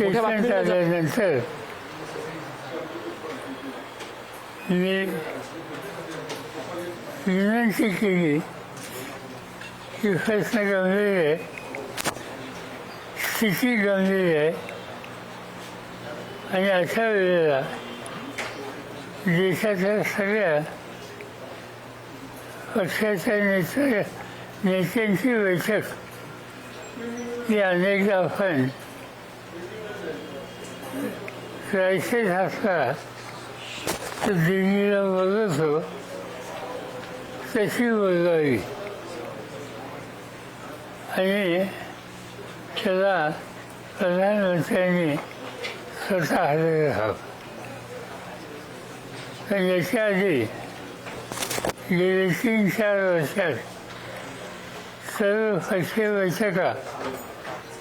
मोठ्या स्टेटमेंट बातमीला आल्यानंतर मी विनंती केली की प्रश्न गंभीर आहे, स्थिती गंभीर आहे आणि अशा वेळेला देशाच्या सगळ्या पक्षाच्या नेत्यांची बैठक ही अनेकदा आपण क्रायसिस असला तर दिल्लीला बोलवतो तशी बोलवावी आणि त्याला प्रधानमंत्र्यांनी स्वतः हजर राहावं. पण याच्या आधी गेले 3-4 वर्षात सर्व पक्षीय बैठका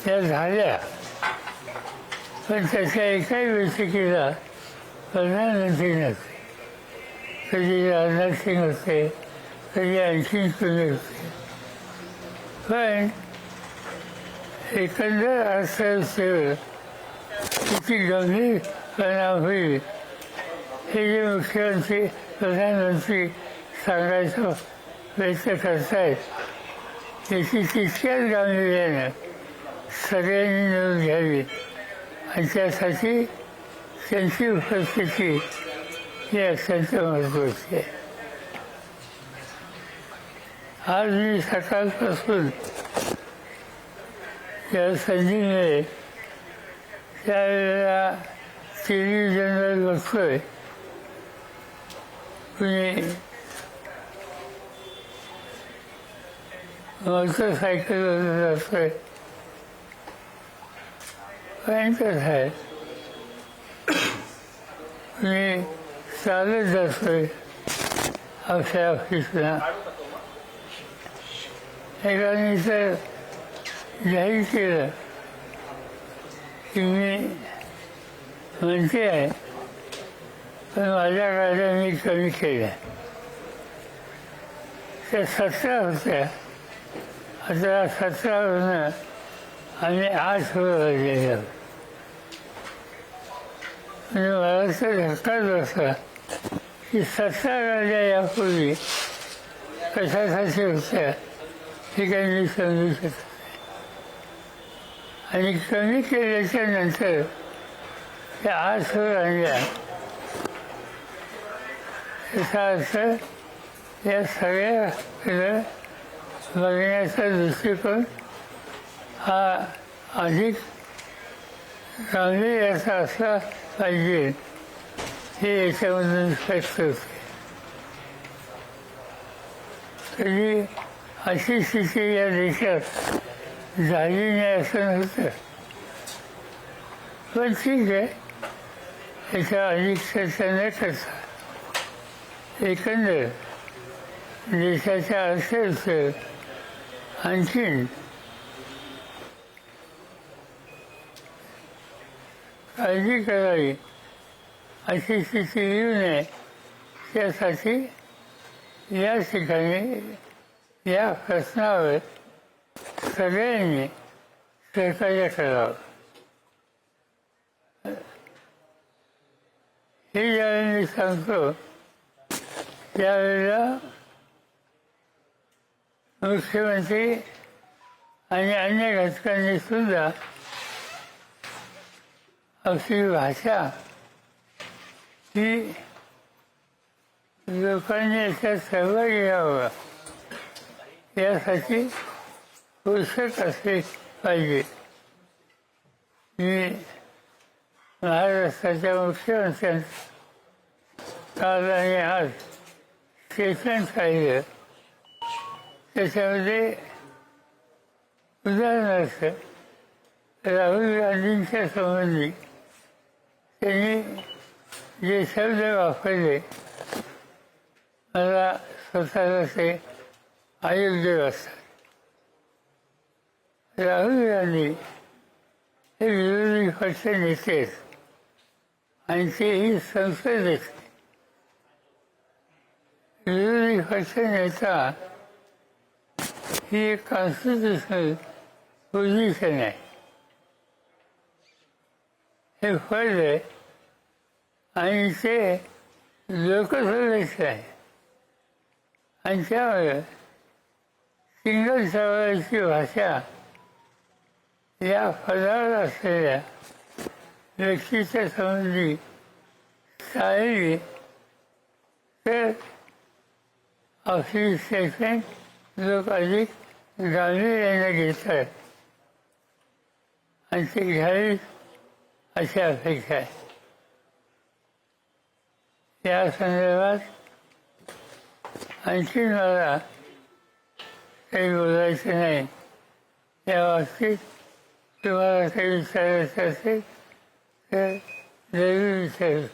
त्या झाल्या, पण त्याच्या एकाही बैठकीला प्रधानमंत्री नसते. कधी राजनाथ सिंग होते, कधी आणखीन कोणी होते. पण एकंदर अर्थव्यवस्थेवर किती गंभीर परिणाम होईल हे जे मुख्यमंत्री प्रधानमंत्री सांगायचं व्यक्त करतायत त्याची तितक्याच गांभीर्यानं सगळ्यांनी नोंद घ्यावी आणि त्यासाठी त्यांची उपस्थिती ही अत्यंत महत्त्वाची आहे. आज मी सकाळपासून ज्या संधी मिळेल त्यावेळेला टेलिव्हिजनवर बघतोय कुणी मोटरसायकलवर जातोय, भयंकर आहे. कुणी चालत जातोय आपल्या ऑफिसला. एकाने तर जाहीर केलं की मी म्हणते आहे पण माझ्या गाड्या मी कमी केल्या. त्या 17 होत्या, आता 17वरनं आम्ही 8 वाजलेलो. म्हणजे मला तर धक्काच बसला की 17 गाड्या यापूर्वी कशासाठी होत्या हे काही मी समजू शकत नाही. आणि कमी केल्याच्या नंतर त्या 8 वर आणल्या. याचा अर्थ या सगळ्याकडं बघण्याचा दृष्टिकोन हा अधिक गांभीर्याचा असला पाहिजे हे याच्यामधून स्पष्ट होते. कधी अशी स्थिती या देशात झाली नाही असं नव्हतं. पण ठीक आहे, याच्या अधिक चर्चा न करता एकंदर देशाच्या अर्थव्यवस्थेवर आणखीन काळजी करावी अशी स्थिती येऊ नये त्यासाठी या ठिकाणी या प्रश्नावर सगळ्यांनी सहकार्य करावं. हे ज्यावेळी मी सांगतो त्यावेळेला मुख्यमंत्री आणि अन्य घटकांनी सुद्धा आपली भाषा ही लोकांनी याच्यात सहभागी व्हावं यासाठी पोषक असले पाहिजे. मी महाराष्ट्राच्या मुख्यमंत्र्यांचं काल आणि आज स्टेटमेंट पाहिलं. त्याच्यामध्ये उदाहरणार्थ राहुल गांधींच्या संबंधी त्यांनी जे शब्द वापरले मला स्वतःला ते अयोग्य वाटतात. राहुल गांधी हे विरोधी पक्ष नेते आहेत आणि तेही संसदेत. विरोधी पक्ष नेता ही एक कॉन्स्टिट्युशनल पोझिशन आहे. हे फळ आहे आणि ते लोकसभेचं आहे आणि त्यामुळे सिंगल सवालाची भाषा या फळावर असलेल्या व्यक्तीच्या संबंधी चालली तर आपली स्टेटमेंट लोक अधिक गांभीर्याने घेतात आणि ते घ्यावी अशी अपेक्षा आहे. या संदर्भात आणखी मला काही बोलायचं नाही. या बाबतीत तुम्हाला काही विचारायचं असेल तर जरूर विचारू.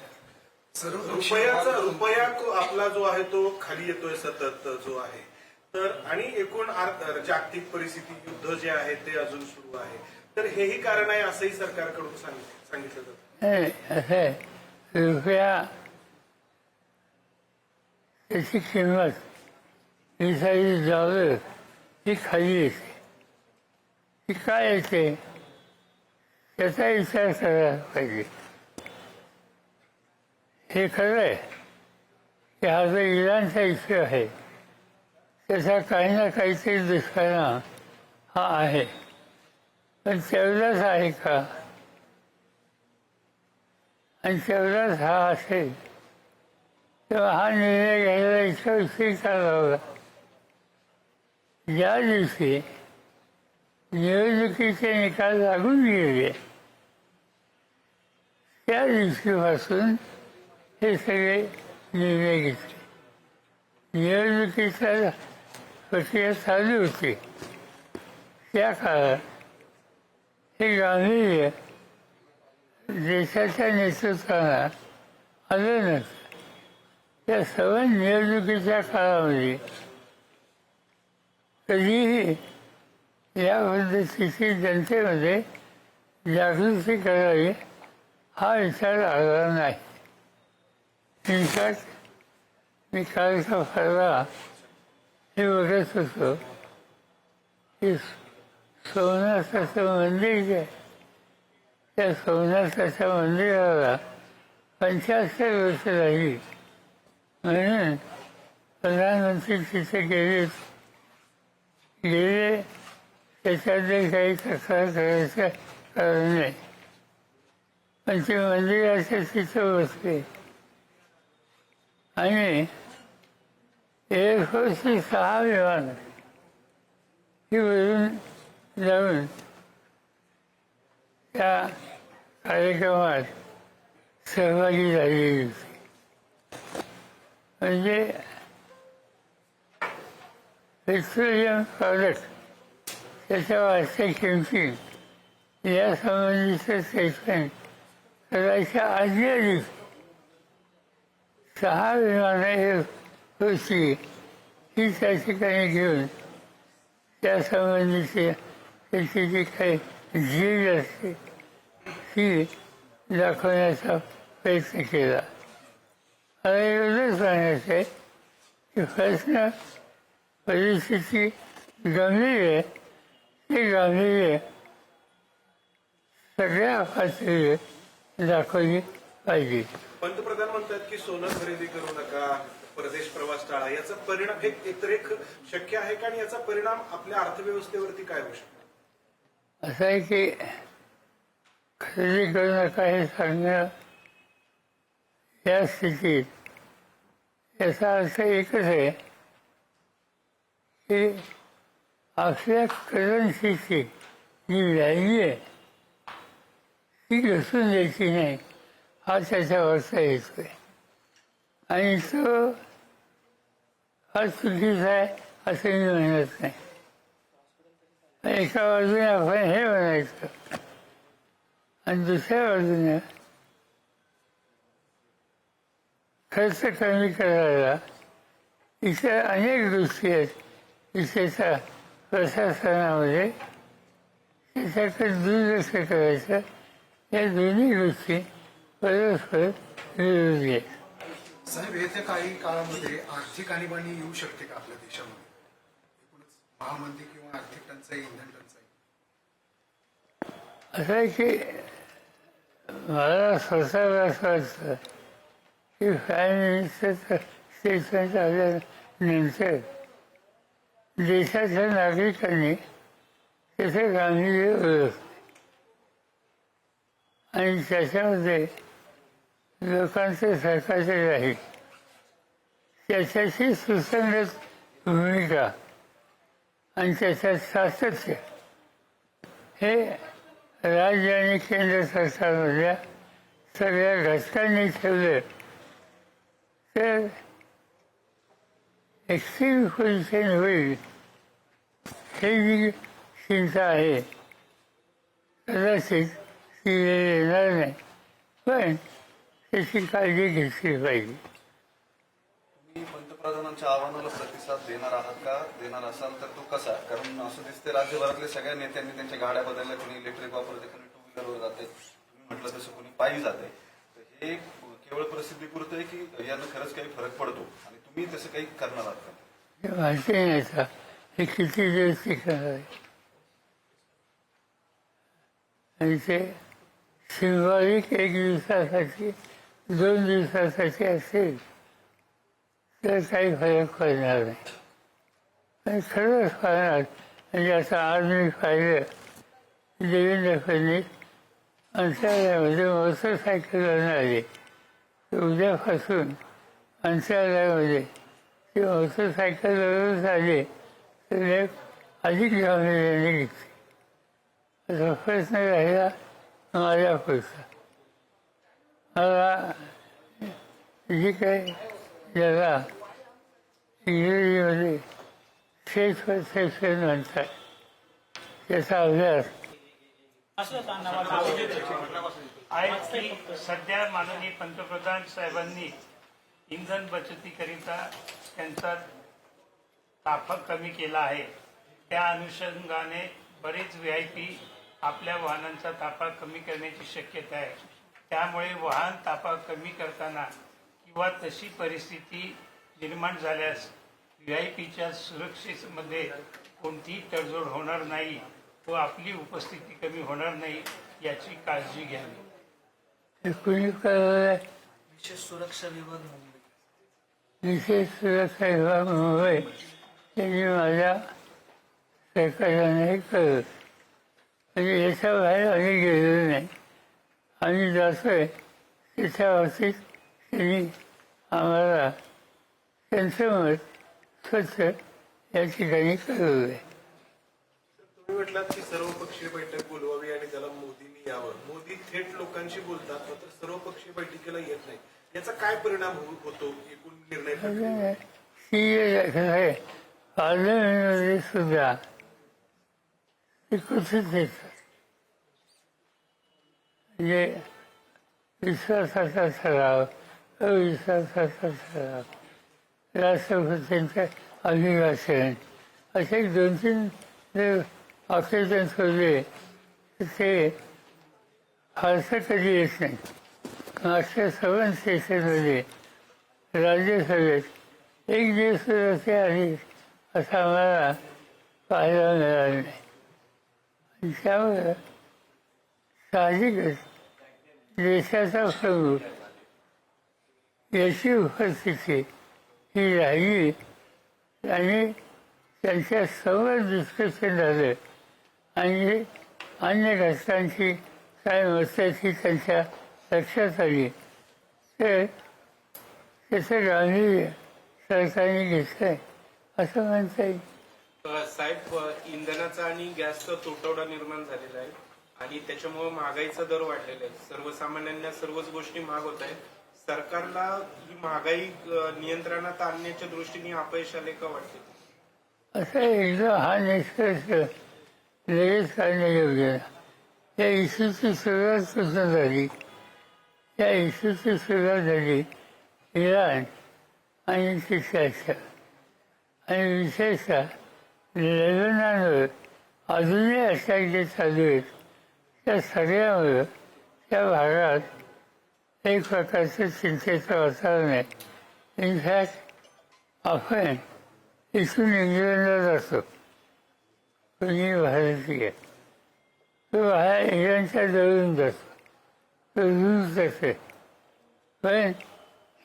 रुपया आपला जो आहे तो खाली येतोय सतत जो आहे तर आणि एकूण जागतिक परिस्थिती युद्ध जे आहे ते अजून सुरू आहे तर हेही कारण आहे असंही सरकारकडून सांगितलं जातं. नाही असं आहे रुपया त्याची किंमत विसाई डॉलर ही खाली येते. ती काय येते त्याचा विचार करायला पाहिजे. हे खरं आहे की हा जो इराणचा इश्यू आहे त्याचा काही ना काहीतरी दुष्परिणाम हा आहे पण तेवढाच आहे का आणि तेवढाच हा असेल तेव्हा हा निर्णय घ्यायला इतका उशीर का लावला. ज्या दिवशी निवडणुकीचे निकाल लागून गेले त्या दिवशीपासून हे सगळे निर्णय घेतले. निवडणुकीचा प्रक्रिया चालू होती त्या काळात हे गांभीर्य देशाच्या नेतृत्वाला आलं नसतं. त्या सर्व निवडणुकीच्या काळामध्ये कधीही या पद्धतीची जनतेमध्ये जागृती करावी हा विचार आला नाही. इनफॅक्ट मी कालचा परवा हे बघत होतो की सोमनाथाचं मंदिर जे आहे त्या सोमनाथाच्या मंदिराला 75 वर्ष झाली म्हणून प्रधानमंत्री तिथे गेले त्याच्यातले काही तक्रार करायचं कारण नाही पण ते मंदिराच्या तिथं बसले आणि एअरफोर्सची 6 विमानं ही वरून जाऊन त्या कार्यक्रमात सहभागी झालेली होती. म्हणजे पेट्रोलियम प्रॉडक्ट त्याच्या वाढत्या किमती यासंबंधीचं स्टेटमेंट करायच्या आदल्या दिवशी 6 विमानं होती ही त्या ठिकाणी घेऊन त्यासंबंधीची त्याची जी काही झीज असते ही दाखवण्याचा प्रयत्न केला. मला एवढंच सांगायचं आहे की प्रश्न परिस्थिती गंभीर आहे. ती गांभीर्य सगळ्या पातळीवर दाखवली पाहिजे. पंतप्रधान म्हणतात की सोनं खरेदी करू नका, परदेश प्रवास टाळा. याचा परिणाम एक शक्य आहे का आणि याचा परिणाम आपल्या अर्थव्यवस्थेवरती काय होऊ शकतो? असं आहे की खरेदी करू नका हे सांगणं या स्थितीत याचा अर्थ एकच आहे की आपल्या करन्सीची जी व्हॅल्यू आहे ती घसरून द्यायची नाही हा त्याच्यावरचा येतोय आणि तो हा चुकीचा आहे असं मी म्हणत नाही. एका बाजूने आपण हे म्हणायचं आणि दुसऱ्या बाजूने खर्च कमी करायला इतर अनेक गोष्टी आहेत इथेच्या प्रशासनामध्ये त्याच्याकडे दुर्लक्ष करायचं. या दोन्ही गोष्टी परस्पर विरोधी आहेत. साहेब येत्या काही काळामध्ये आर्थिक आणीबाणी येऊ शकते का आपल्या देशामध्ये? एकूणच महामंदी किंवा आर्थिक टंचाई, इंधन टंचाई असं आहे की मला स्वतःला असं वाटतं की प्राईम मिनिस्टरचं स्टेटमेंट आल्यानंतर देशाच्या नागरिकांनी त्याचे गांभीर्य ओळखले आणि त्याच्यामध्ये लोकांचं सरकारचे राहील त्याच्याशी सुसंगत भूमिका आणि त्याच्यात सातत्य हे राज्य आणि केंद्र सरकारमधल्या सगळ्या घटकांनी ठेवलं तर एक्स्ट्रीम पोझिशन होईल हे जी चिंता आहे कदाचित ती वेळ येणार नाही पण त्याची काळजी घेतली पाहिजे. तुम्ही पंतप्रधानांच्या आव्हानाला प्रतिसाद देणार आहात का? देणार असाल तर तो कसा? कारण असं दिसते राज्यभरातल्या सगळ्या नेत्यांनी त्यांच्या गाड्या बदलल्या, कोणी इलेक्ट्रिक वापरते, कोणी टू व्हीलरवर जाते, तुम्ही म्हटलं तसं कोणी पायी जाते. तर हे केवळ प्रसिद्धीपुरतं आहे की यानं खरंच काही फरक पडतो आणि तुम्ही तसं काही करणार आहात का? हे माहिती नाही आता हे किती दिवस टिकणार आहे आणि ते सिंबॉलिक एक दिवसासाठी 2 दिवसासाठी असेल तर काही फरक पडणार नाही पण खरंच पडणार. म्हणजे आता आज मी पाहिलं देवेंद्र फडणवीस अंतराळामध्ये मोटरसायकलवरून आले उद्यापासून अंतराळामध्ये ते मोटरसायकलवरूनच आले तर अधिक गांभीर्याने घेतली. असा प्रश्न राहिला माझ्या पुढचा. मला जी काही ज्याला इंग्रजीमध्ये फेस परसेप्शन म्हणतात त्याचा अभ्यास आहे की सध्या माननीय पंतप्रधान साहेबांनी इंधन बचतीकरिता त्यांचा ताफा कमी केला आहे. त्या अनुषंगाने बरेच VIP आपल्या वाहनांचा ताफा कमी करण्याची शक्यता आहे. त्यामुळे वाहन ताफा कमी करताना किंवा तशी परिस्थिती निर्माण झाल्यास VIPच्या सुरक्षेमध्ये कोणतीही तडजोड होणार नाही व आपली उपस्थिती कमी होणार नाही याची काळजी घ्यावी. हे कुणी कळवलं आहे? विशेष सुरक्षा विभाग मुंबई. विशेष सुरक्षा विभाग मुंबई यांनी माझ्या सहकार्याने कळवलं. म्हणजे याच्या बाहेर आम्ही गेलेलो नाही. आम्ही जातोय त्याच्या बाबतीत त्यांनी आम्हाला त्यांचं मत स्वच्छ या ठिकाणी कळवलं आहे. तुम्ही म्हटलात की सर्वपक्षीय बैठक बोलवावी आणि त्याला मोदींनी यावं. मोदी थेट लोकांशी बोलतात मात्र सर्वपक्षीय बैठकीला येत नाही. याचा काय परिणाम होतो एकूण निर्णय प्रक्रियेवर? पार्लमेंटमध्ये सुद्धा ते कुठेच येतात. म्हणजे विश्वासाचा ठराव अविश्वासाचा ठराव राष्ट्रपतींचं अभिभाषण असे 2-3 ऑकेजन ठेवले तर ते फारसं कधी येत नाही. मागच्या 7 सेशनमध्ये राज्यसभेत एक दिवस सुद्धा ते आली असं आम्हाला पाहायला मिळालं नाही. आणि त्यामुळं साहजिकच देशाचा प्रमुख याची उपस्थिती ही राहिली आणि त्यांच्या समोर डिस्कशन झालं आणि अन्य घटकांची काय मताची त्यांच्या लक्षात आली तर त्याचं गांभीर्य सरकारने घेतलंय असं म्हणता येईल. साहेब, इंधनाचा आणि गॅसचा तुटवडा निर्माण झालेला आहे आणि त्याच्यामुळे महागाईचा दर वाढलेला आहे. सर्वसामान्यांना सर्वच गोष्टी महाग होत आहेत. सरकारला ही महागाई नियंत्रणात आणण्याच्या दृष्टीने अपयश आले का वाटते? असं एकदा हा निष्कर्ष लगेच काढण्यायोग्य नाही. या इश्यूची सुरुवात कुठून झाली? या इश्यूची सुरुवात झाली इराण आणि तिच्याच्या आणि विशेषतः लेबनॉनवर अजूनही अटॅक जे चालू आहेत त्या सगळ्यामुळं त्या भागात एक प्रकारचं चिंतेचं वातावरण आहे. इनफॅक्ट आपण इथून इंग्लंडला जातो कोणी भारतीय तो बाहेर इंग्लंडच्या जवळून जातो सुरूच असते. पण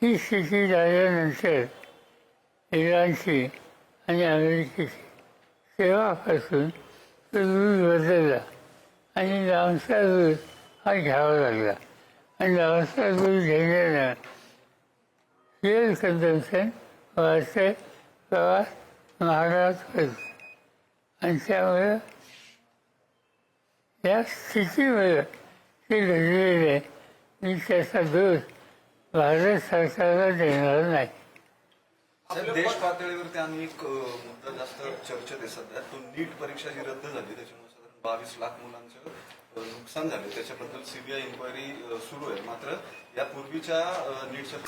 ही स्थिती झाल्यानंतर इराणची आणि अमेरिकेची तेव्हापासून तो रूल बदलला आणि लांबचा रूल हा घ्यावा लागला. आणि लांबचा रूल घेण्यानं फ्युएल कन्झम्पशन वाढते, प्रवास महागात होतो. आणि त्यामुळे या स्थितीमुळे ते घडलेले मी त्याचा दोष भारत सरकारला देणार नाही. साहेब, देश पातळीवरती आणि एक मुद्दा जास्त चर्चेत आहे सध्या, तो नीट परीक्षा जी रद्द झाली त्याच्यामुळे साधारण 22 लाख मुलांचं नुकसान झाले. त्याच्याबद्दल सीबीआय इन्क्वायरी सुरू आहे. मात्र यापूर्वीच्या नीटच्या